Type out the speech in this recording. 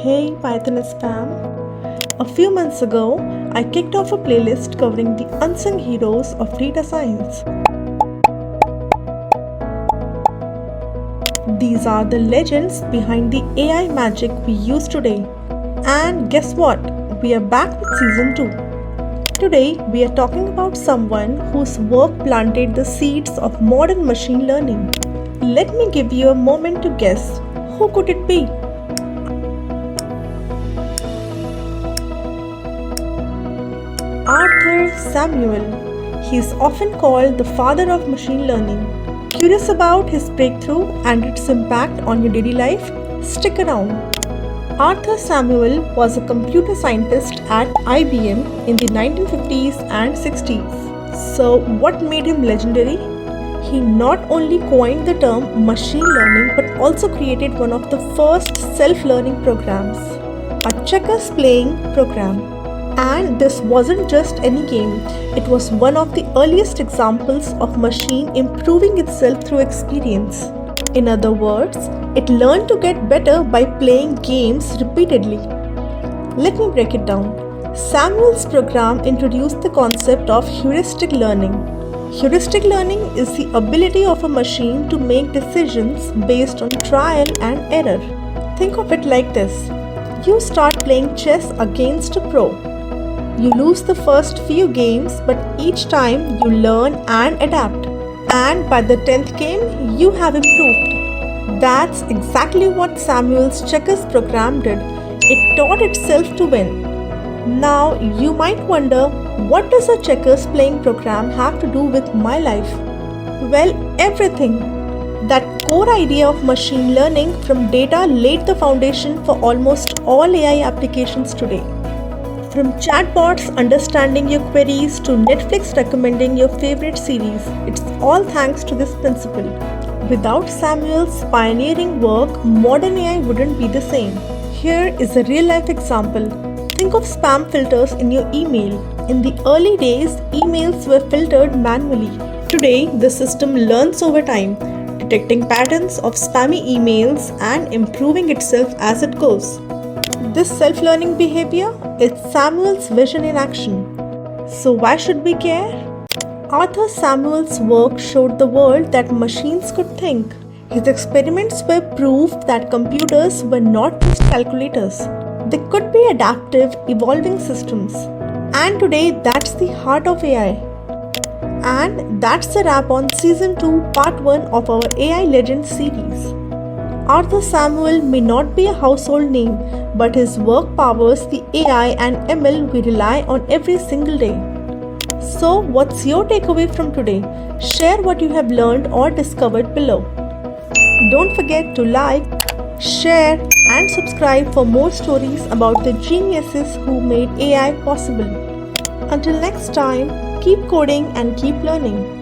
Hey Pythonist fam! A few months ago, I kicked off a playlist covering the unsung heroes of data science. These are the legends behind the AI magic we use today. And guess what? We are back with season 2. Today, we are talking about someone whose work planted the seeds of modern machine learning. Let me give you a moment to guess. Who could it be? Arthur Samuel. He is often called the father of machine learning. Curious about his breakthrough and its impact on your daily life? Stick around. Arthur Samuel was a computer scientist at IBM in the 1950s and 60s. So, what made him legendary? He not only coined the term machine learning but also created one of the first self-learning programs, a checkers playing program. And this wasn't just any game, it was one of the earliest examples of machine improving itself through experience. In other words, it learned to get better by playing games repeatedly. Let me break it down. Samuel's program introduced the concept of heuristic learning. Heuristic learning is the ability of a machine to make decisions based on trial and error. Think of it like this. You start playing chess against a pro. You lose the first few games, but each time you learn and adapt. And by the 10th game, you have improved. That's exactly what Samuel's checkers program did. It taught itself to win. Now, you might wonder, what does a checkers playing program have to do with my life? Well, everything. That core idea of machine learning from data laid the foundation for almost all AI applications today. From chatbots understanding your queries to Netflix recommending your favorite series, it's all thanks to this principle. Without Samuel's pioneering work, modern AI wouldn't be the same. Here is a real-life example. Think of spam filters in your email. In the early days, emails were filtered manually. Today, the system learns over time, detecting patterns of spammy emails and improving itself as it goes. This self-learning behavior is Samuel's vision in action. So why should we care? Arthur Samuel's work showed the world that machines could think. His experiments were proof that computers were not just calculators. They could be adaptive, evolving systems. And today, that's the heart of AI. And that's a wrap on Season 2, Part 1 of our AI Legends series. Arthur Samuel may not be a household name, but his work powers the AI and ML we rely on every single day. So, what's your takeaway from today? Share what you have learned or discovered below. Don't forget to like, share, and subscribe for more stories about the geniuses who made AI possible. Until next time, keep coding and keep learning.